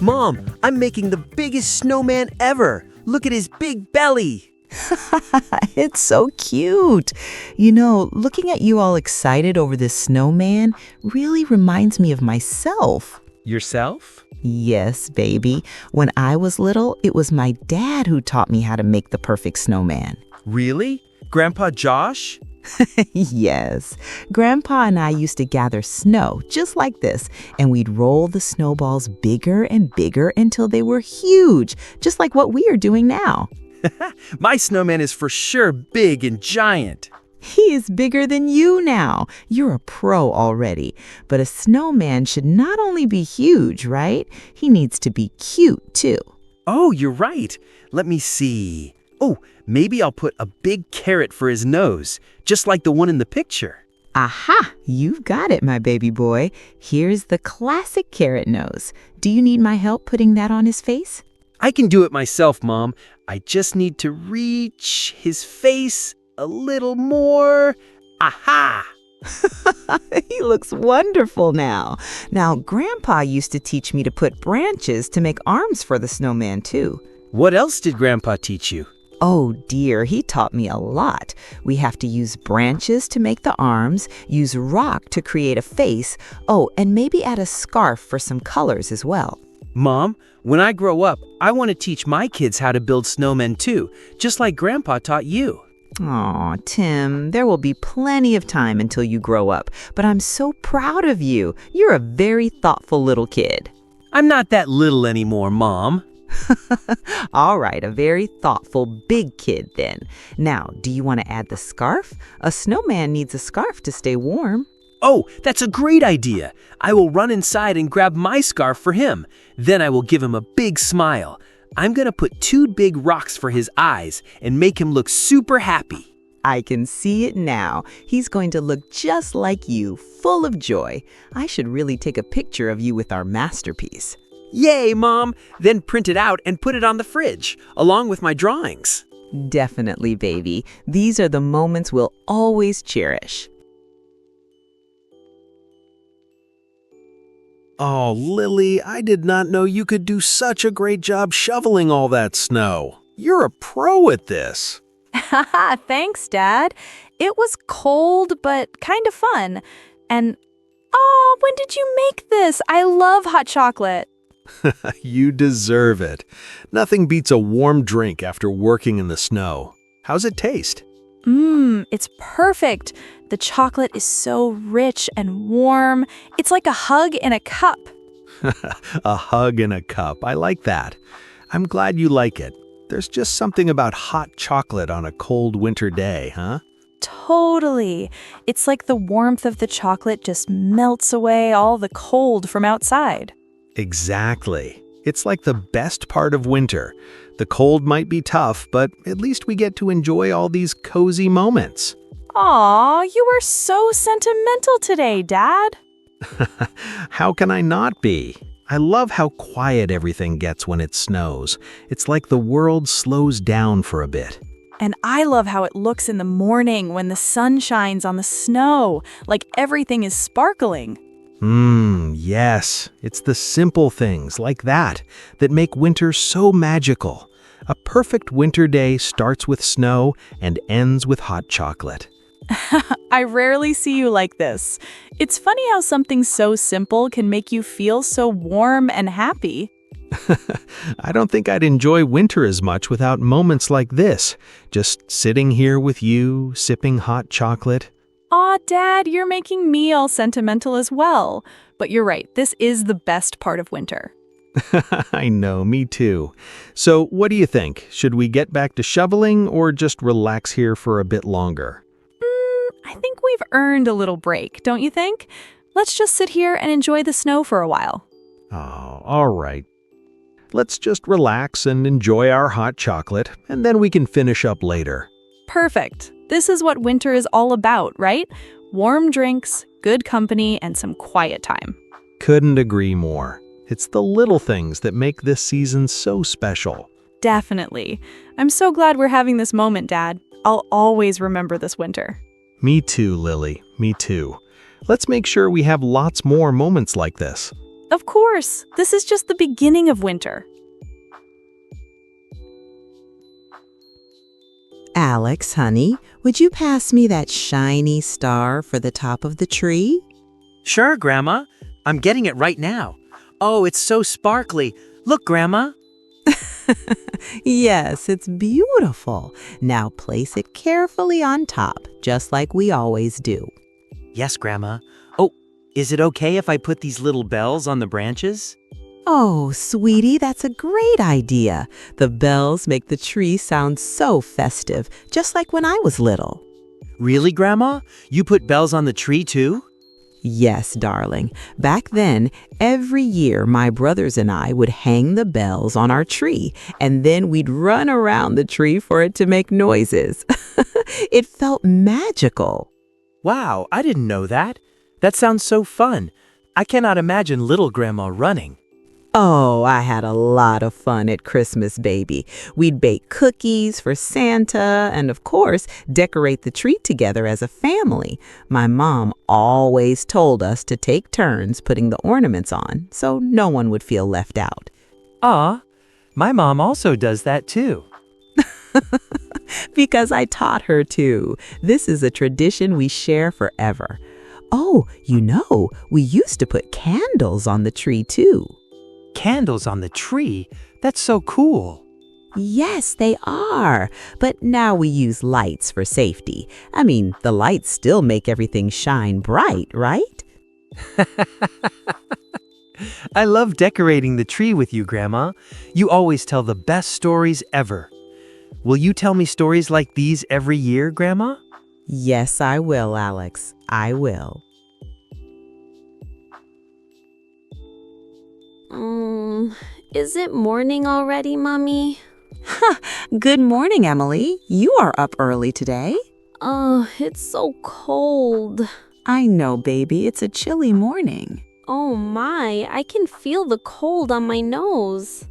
Mom, I'm making the biggest snowman ever. Look at his big belly. It's so cute. Looking at you all excited over this snowman really reminds me of myself. Yourself? Yes, baby. When I was little, it was my dad who taught me how to make the perfect snowman. Really? Grandpa Josh? Yes. Grandpa and I used to gather snow just like this, and we'd roll the snowballs bigger and bigger until they were huge, just like what we are doing now. My snowman is for sure big and giant. He is bigger than you now. You're a pro already. But a snowman should not only be huge, right? He needs to be cute, too. Oh, you're right. Let me see. Oh, maybe I'll put a big carrot for his nose, just like the one in the picture. Aha! You've got it, my baby boy. Here's the classic carrot nose. Do you need my help putting that on his face? I can do it myself, Mom. I just need to reach his face a little more. Aha! He looks wonderful now. Now, Grandpa used to teach me to put branches to make arms for the snowman, too. What else did Grandpa teach you? Oh dear, he taught me a lot. We have to use branches to make the arms, use rock to create a face, and maybe add a scarf for some colors as well. Mom, when I grow up, I want to teach my kids how to build snowmen too, just like Grandpa taught you. Aw, Tim, there will be plenty of time until you grow up, but I'm so proud of you. You're a very thoughtful little kid. I'm not that little anymore, Mom. All right, a very thoughtful big kid then. Now, do you want to add the scarf? A snowman needs a scarf to stay warm. Oh, that's a great idea. I will run inside and grab my scarf for him. Then I will give him a big smile. I'm going to put 2 big rocks for his eyes and make him look super happy. I can see it now. He's going to look just like you, full of joy. I should really take a picture of you with our masterpiece. Yay, Mom! Then print it out and put it on the fridge, along with my drawings. Definitely, baby. These are the moments we'll always cherish. Oh, Lily, I did not know you could do such a great job shoveling all that snow. You're a pro at this. Haha, thanks, Dad. It was cold, but kind of fun. And, when did you make this? I love hot chocolate. You deserve it. Nothing beats a warm drink after working in the snow. How's it taste? It's perfect. The chocolate is so rich and warm. It's like a hug in a cup. A hug in a cup. I like that. I'm glad you like it. There's just something about hot chocolate on a cold winter day, huh? Totally. It's like the warmth of the chocolate just melts away all the cold from outside. Exactly. It's like the best part of winter. The cold might be tough, but at least we get to enjoy all these cozy moments. Aw, you were so sentimental today, Dad. How can I not be? I love how quiet everything gets when it snows. It's like the world slows down for a bit. And I love how it looks in the morning when the sun shines on the snow, like everything is sparkling. Yes. It's the simple things like that make winter so magical. A perfect winter day starts with snow and ends with hot chocolate. I rarely see you like this. It's funny how something so simple can make you feel so warm and happy. I don't think I'd enjoy winter as much without moments like this. Just sitting here with you, sipping hot chocolate. Aw, Dad, you're making me all sentimental as well. But you're right, this is the best part of winter. I know, me too. So what do you think? Should we get back to shoveling or just relax here for a bit longer? I think we've earned a little break, don't you think? Let's just sit here and enjoy the snow for a while. Oh, all right. Let's just relax and enjoy our hot chocolate, and then we can finish up later. Perfect. This is what winter is all about, right? Warm drinks, good company, and some quiet time. Couldn't agree more. It's the little things that make this season so special. Definitely. I'm so glad we're having this moment, Dad. I'll always remember this winter. Me too, Lily. Me too. Let's make sure we have lots more moments like this. Of course, this is just the beginning of winter. Alex, honey, would you pass me that shiny star for the top of the tree? Sure, Grandma. I'm getting it right now. Oh, it's so sparkly. Look, Grandma. Yes, it's beautiful. Now place it carefully on top, just like we always do. Yes, Grandma. Oh, is it okay if I put these little bells on the branches? Oh, sweetie, that's a great idea. The bells make the tree sound so festive, just like when I was little. Really, Grandma? You put bells on the tree too? Yes, darling. Back then, every year my brothers and I would hang the bells on our tree, and then we'd run around the tree for it to make noises. It felt magical. Wow, I didn't know that. That sounds so fun. I cannot imagine little Grandma running. Oh, I had a lot of fun at Christmas, baby. We'd bake cookies for Santa and, of course, decorate the tree together as a family. My mom always told us to take turns putting the ornaments on so no one would feel left out. Ah, my mom also does that too. Because I taught her to. This is a tradition we share forever. Oh, we used to put candles on the tree too. Candles on the tree? That's so cool. Yes, they are. But now we use lights for safety. I mean, the lights still make everything shine bright, right? I love decorating the tree with you, Grandma. You always tell the best stories ever. Will you tell me stories like these every year, Grandma? Yes, I will, Alex. I will. Is it morning already, Mommy? Good morning, Emily. You are up early today. Oh, it's so cold. I know, baby. It's a chilly morning. Oh my, I can feel the cold on my nose.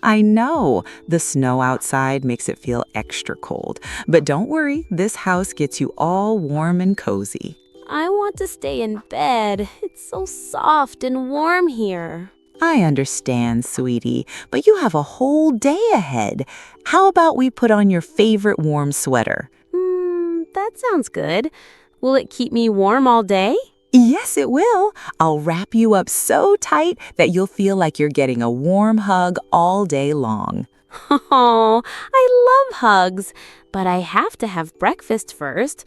I know. The snow outside makes it feel extra cold. But don't worry, this house gets you all warm and cozy. I want to stay in bed. It's so soft and warm here. I understand, sweetie, but you have a whole day ahead. How about we put on your favorite warm sweater? That sounds good. Will it keep me warm all day? Yes, it will. I'll wrap you up so tight that you'll feel like you're getting a warm hug all day long. Oh, I love hugs, but I have to have breakfast first.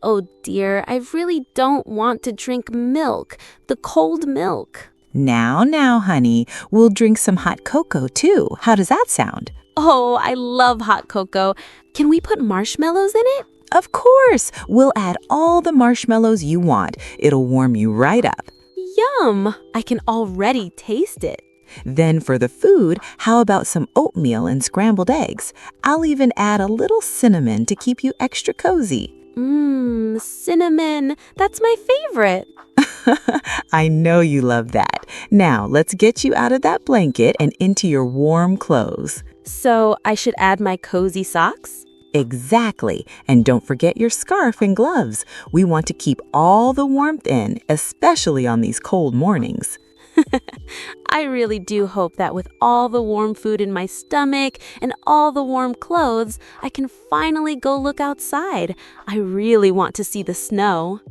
Oh dear, I really don't want to drink milk, the cold milk. Now, honey, we'll drink some hot cocoa too. How does that sound? Oh, I love hot cocoa. Can we put marshmallows in it? Of course! We'll add all the marshmallows you want. It'll warm you right up. Yum! I can already taste it. Then for the food, how about some oatmeal and scrambled eggs? I'll even add a little cinnamon to keep you extra cozy. Cinnamon. That's my favorite. I know you love that. Now, let's get you out of that blanket and into your warm clothes. So I should add my cozy socks? Exactly. And don't forget your scarf and gloves. We want to keep all the warmth in, especially on these cold mornings. I really do hope that with all the warm food in my stomach and all the warm clothes, I can finally go look outside. I really want to see the snow.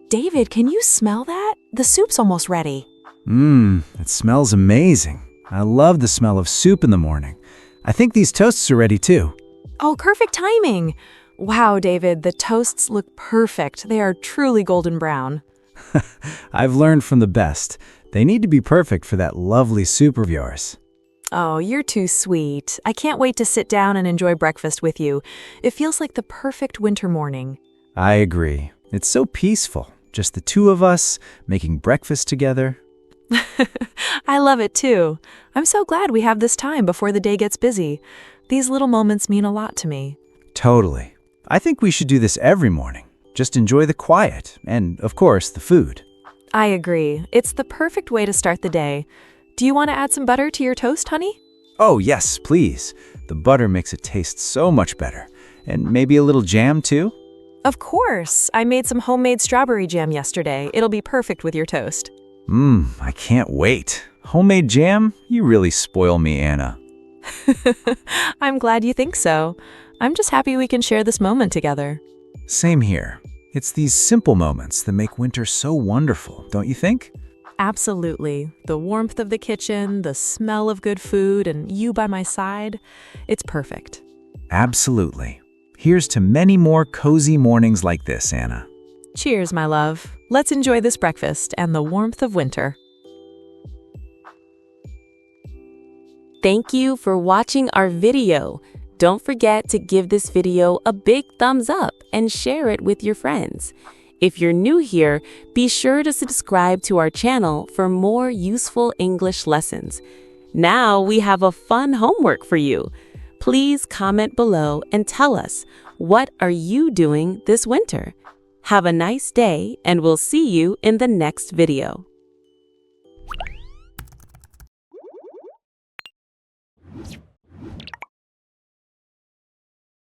David, can you smell that? The soup's almost ready. It smells amazing. I love the smell of soup in the morning. I think these toasts are ready too. Oh, perfect timing. Wow, David, the toasts look perfect. They are truly golden brown. I've learned from the best. They need to be perfect for that lovely soup of yours. Oh, you're too sweet. I can't wait to sit down and enjoy breakfast with you. It feels like the perfect winter morning. I agree. It's so peaceful. Just the two of us making breakfast together. I love it too. I'm so glad we have this time before the day gets busy. These little moments mean a lot to me. Totally. I think we should do this every morning. Just enjoy the quiet and, of course, the food. I agree. It's the perfect way to start the day. Do you want to add some butter to your toast, honey? Oh, yes, please. The butter makes it taste so much better. And maybe a little jam, too? Of course. I made some homemade strawberry jam yesterday. It'll be perfect with your toast. I can't wait. Homemade jam? You really spoil me, Anna. I'm glad you think so. I'm just happy we can share this moment together. Same here. It's these simple moments that make winter so wonderful, don't you think? Absolutely. The warmth of the kitchen, the smell of good food, and you by my side, it's perfect. Absolutely. Here's to many more cozy mornings like this, Anna. Cheers, my love. Let's enjoy this breakfast and the warmth of winter. Thank you for watching our video. Don't forget to give this video a big thumbs up and share it with your friends. If you're new here, be sure to subscribe to our channel for more useful English lessons. Now we have a fun homework for you. Please comment below and tell us, what are you doing this winter? Have a nice day, and we'll see you in the next video.